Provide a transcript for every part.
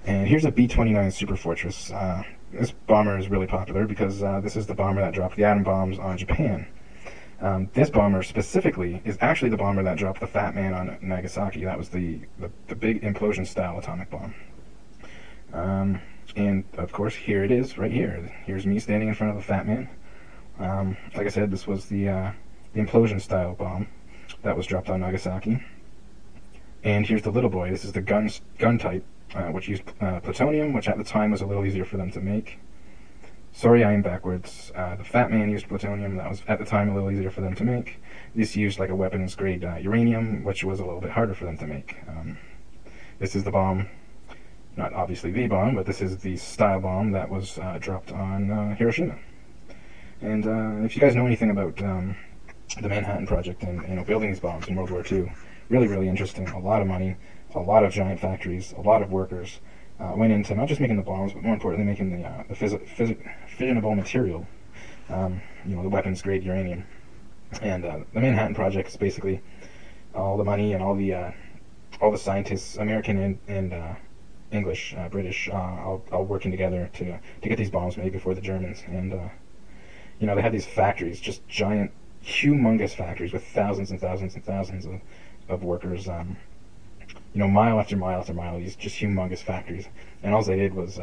And here's a B-29 Super Fortress. This bomber is really popular because this is the bomber that dropped the atom bombs on Japan. This bomber specifically is actually the bomber that dropped the Fat Man on Nagasaki. That was the big implosion-style atomic bomb. And of course, here it is, right here. Here's me standing in front of the Fat Man. Like I said, this was the implosion-style bomb that was dropped on Nagasaki. And here's the little boy. This is the gun type, which used plutonium, which at the time was a little easier for them to make. Sorry, I am backwards. The Fat Man used plutonium. That was at the time a little easier for them to make. This used like a weapons-grade uranium, which was a little bit harder for them to make. This is the bomb. Not obviously the bomb, but this is the style bomb that was dropped on Hiroshima. And if you guys know anything about the Manhattan Project and building these bombs in World War II, really, really interesting. A lot of money, a lot of giant factories, a lot of workers went into not just making the bombs, but more importantly making the fissionable material, the weapons-grade uranium. And the Manhattan Project is basically all the money and all the scientists, American and English, British, all working together to get these bombs made before the Germans. And they had these factories, just giant, humongous factories with thousands and thousands and thousands of workers. Mile after mile after mile, these just humongous factories. And all they did was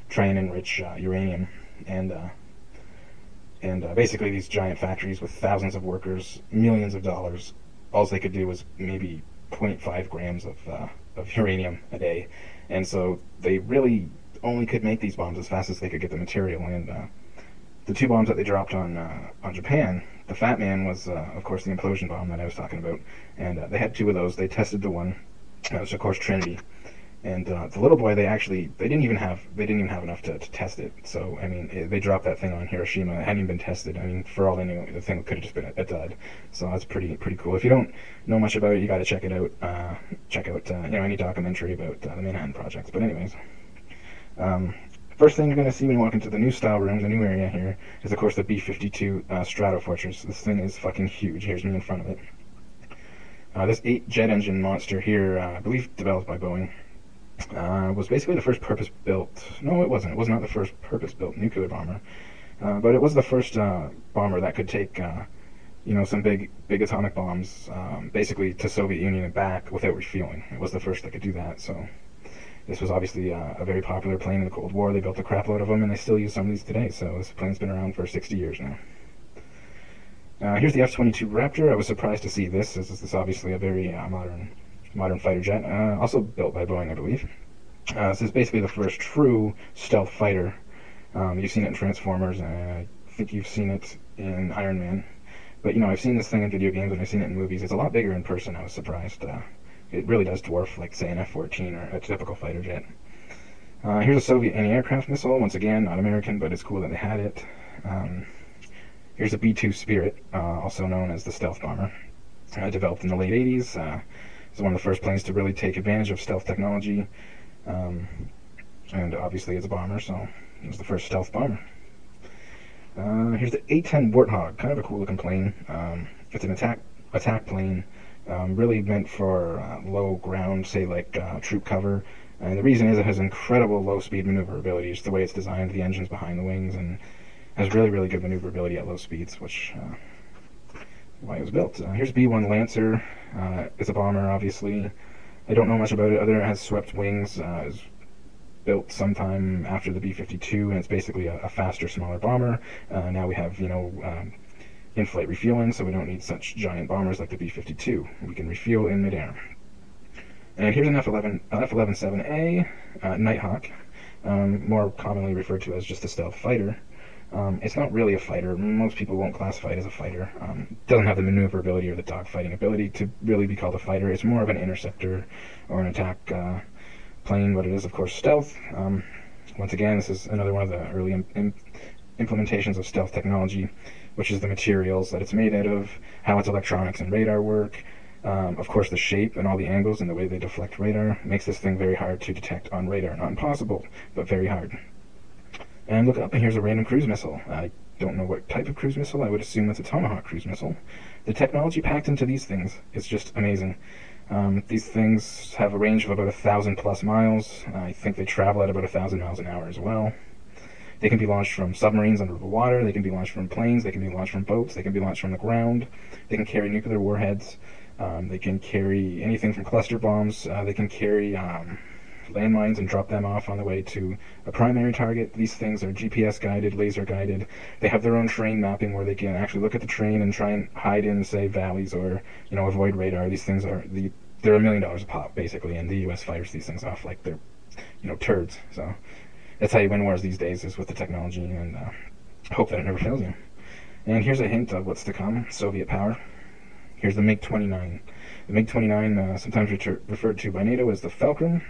try and enrich uranium. And basically these giant factories with thousands of workers, millions of dollars, all they could do was maybe 0.5 grams of uranium a day. And so they really only could make these bombs as fast as they could get the material. And the two bombs that they dropped on Japan, the Fat Man was, of course, the implosion bomb that I was talking about. And they had two of those. They tested the one, which of course Trinity. And the little boy, they didn't even have enough to test it. So I mean, they dropped that thing on Hiroshima. It hadn't even been tested. I mean, for all they knew, the thing could have just been a dud. So that's pretty cool. If you don't know much about it, you got to check it out. Check out any documentary about the Manhattan Project. But anyways, first thing you're going to see when you walk into the new style room, the new area here, is of course the B-52 Strato Fortress. This thing is fucking huge. Here's me in front of it. This 8-jet engine monster here, I believe developed by Boeing, was basically the first purpose-built. No, it wasn't. It was not the first purpose-built nuclear bomber, but it was the first bomber that could take, some big atomic bombs, basically to Soviet Union and back without refueling. It was the first that could do that. So this was obviously a very popular plane in the Cold War. They built a crap load of them, and they still use some of these today. So this plane's been around for 60 years now. Here's the F-22 Raptor. I was surprised to see this. This is obviously a very modern fighter jet, also built by Boeing, I believe. This is basically the first true stealth fighter. You've seen it in Transformers, and I think you've seen it in Iron Man. But I've seen this thing in video games and I've seen it in movies. It's a lot bigger in person. I was surprised. It really does dwarf, like, say, an F-14 or a typical fighter jet. Here's a Soviet anti-aircraft missile. Once again, not American, but it's cool that they had it. Here's a B-2 Spirit, also known as the stealth bomber. Developed in the late 80s. It's one of the first planes to really take advantage of stealth technology. And obviously it's a bomber, so it was the first stealth bomber. Here's the A-10 Warthog, kind of a cool looking plane. It's an attack plane, really meant for low ground, say like troop cover. And the reason is it has incredible low speed maneuverability. Just the way it's designed, the engine's behind the wings, and has really, really good maneuverability at low speeds, which why it was built. Here's B-1 Lancer. It's a bomber, obviously. I don't know much about it other than it has swept wings. It was built sometime after the B-52, and it's basically a faster, smaller bomber. Now we have, in-flight refueling, so we don't need such giant bombers like the B-52. We can refuel in midair. And here's an F-11-7A Nighthawk, more commonly referred to as just a stealth fighter. It's not really a fighter. Most people won't classify it as a fighter. It doesn't have the maneuverability or the dogfighting ability to really be called a fighter. It's more of an interceptor or an attack plane, but it is, of course, stealth. Once again, this is another one of the early implementations of stealth technology, which is the materials that it's made out of, how its electronics and radar work. Of course, the shape and all the angles and the way they deflect radar makes this thing very hard to detect on radar. Not impossible, but very hard. And look up, and here's a random cruise missile. I don't know what type of cruise missile. I would assume it's a Tomahawk cruise missile. The technology packed into these things is just amazing. These things have a range of about 1,000+ miles. I think they travel at about 1,000 miles an hour as well. They can be launched from submarines under the water, they can be launched from planes, they can be launched from boats, they can be launched from the ground, they can carry nuclear warheads, they can carry anything from cluster bombs, they can carry landmines and drop them off on the way to a primary target. These things are GPS guided, laser guided. They have their own terrain mapping where they can actually look at the terrain and try and hide in, say, valleys or, avoid radar. These things are, they're $1 million a pop, basically, and the U.S. fires these things off like they're, turds. So that's how you win wars these days, is with the technology, and hope that it never fails you. And here's a hint of what's to come: Soviet power. Here's the MiG-29. The MiG-29, sometimes referred to by NATO as the Falcon.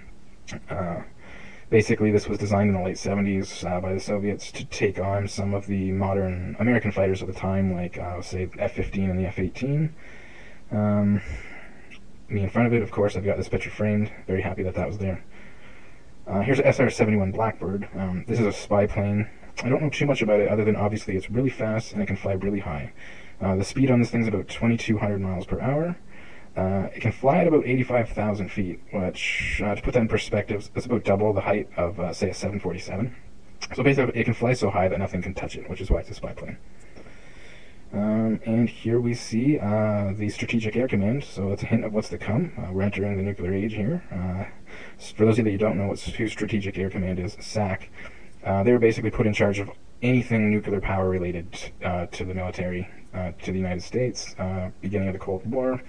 Basically, this was designed in the late 70s by the Soviets to take on some of the modern American fighters of the time, like, say, F-15 and the F-18. Me in front of it, of course, I've got this picture framed. Very happy that that was there. Here's an SR-71 Blackbird. This is a spy plane. I don't know too much about it, other than obviously it's really fast and it can fly really high. The speed on this thing is about 2,200 miles per hour. It can fly at about 85,000 feet, which, to put that in perspective, that's about double the height of, say, a 747. So basically, it can fly so high that nothing can touch it, which is why it's a spy plane. And here we see the Strategic Air Command, so it's a hint of what's to come. We're entering the nuclear age here. For those of you that don't know who Strategic Air Command is, SAC, they were basically put in charge of anything nuclear power related to the military, to the United States, beginning of the Cold War.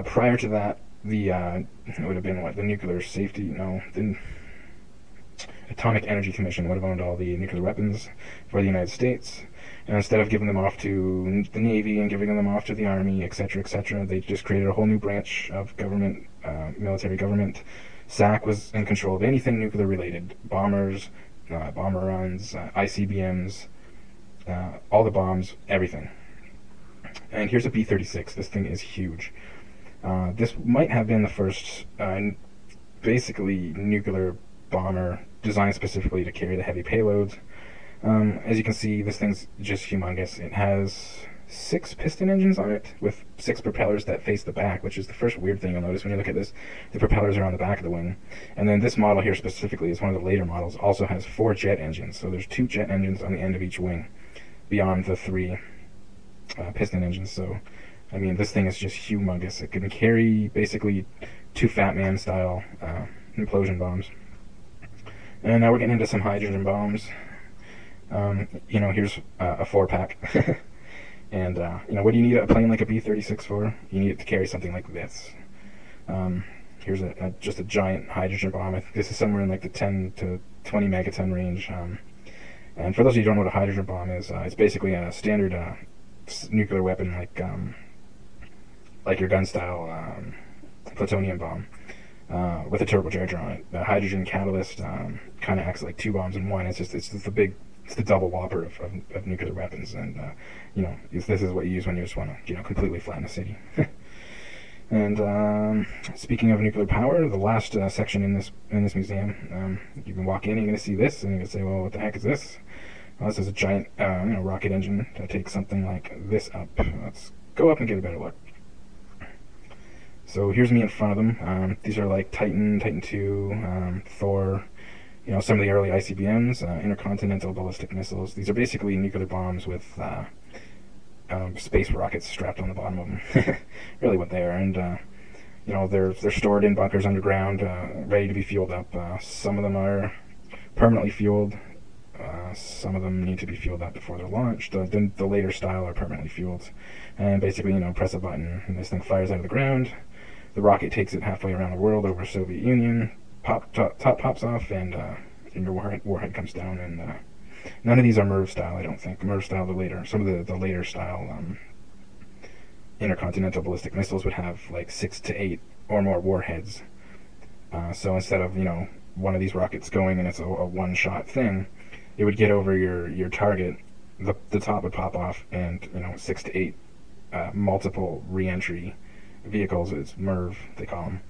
Prior to that, it would have been, the Nuclear Safety, the Atomic Energy Commission would have owned all the nuclear weapons for the United States. And instead of giving them off to the Navy and giving them off to the Army, etc., they just created a whole new branch of government, military government. SAC was in control of anything nuclear related: bombers, bomber runs, ICBMs, all the bombs, everything. And here's a B-36. This thing is huge. This might have been the first, basically, nuclear bomber designed specifically to carry the heavy payloads. As you can see, this thing's just humongous. It has 6 piston engines on it, with 6 propellers that face the back, which is the first weird thing you'll notice when you look at this. The propellers are on the back of the wing. And then this model here specifically is one of the later models, also has 4 jet engines. So there's 2 jet engines on the end of each wing, beyond the 3 piston engines. So, I mean, this thing is just humongous. It can carry basically 2 Fat Man style implosion bombs. And now we're getting into some hydrogen bombs. Here's a 4-pack. And, what do you need a plane like a B-36 for? You need it to carry something like this. Here's just a giant hydrogen bomb. I think this is somewhere in like the 10 to 20 megaton range. And for those of you who don't know what a hydrogen bomb is, it's basically a standard nuclear weapon, like your gun-style plutonium bomb, with a turbocharger on it. The hydrogen catalyst kind of acts like 2 bombs in one. It's the double whopper of nuclear weapons, and this is what you use when you just want to completely flatten a city. And speaking of nuclear power, the last section in this museum, you can walk in and you're going to see this, and you can say, well, what the heck is this? Well, this is a giant rocket engine that takes something like this up. Let's go up and get a better look. So here's me in front of them. These are like Titan, Titan II, Thor, some of the early ICBMs, intercontinental ballistic missiles. These are basically nuclear bombs with space rockets strapped on the bottom of them. Really what they are. And they're stored in bunkers underground, ready to be fueled up. Some of them are permanently fueled. Some of them need to be fueled up before they're launched. The later style are permanently fueled. And basically, press a button and this thing fires out of the ground. The rocket takes it halfway around the world over Soviet Union. Top pops off, and your warhead comes down. And none of these are MIRV style, I don't think. MIRV style, some of the later style intercontinental ballistic missiles would have like 6 to 8 or more warheads. So instead of one of these rockets going and it's a one-shot thing, it would get over your target. The top would pop off, and 6 to 8 multiple re-entry vehicles, it's MIRV they call them.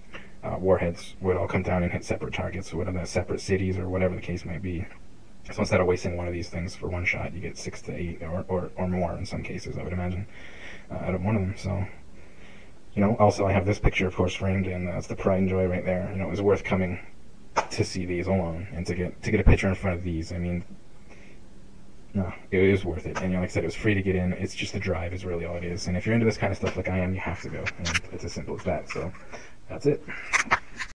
Warheads would all come down and hit separate targets, whatever, separate cities or whatever the case might be. So instead of wasting one of these things for one shot, you get 6 to 8 or more in some cases, I would imagine, out of one of them. So You know, also I have this picture, of course, framed, and that's the pride and joy right there. You know, it was worth coming to see these alone and to get a picture in front of these. I mean, no, it is worth it. And you know, like I said, it was free to get in. It's just the drive is really all it is. And if you're into this kind of stuff like I am, you have to go. And it's as simple as that. So that's it.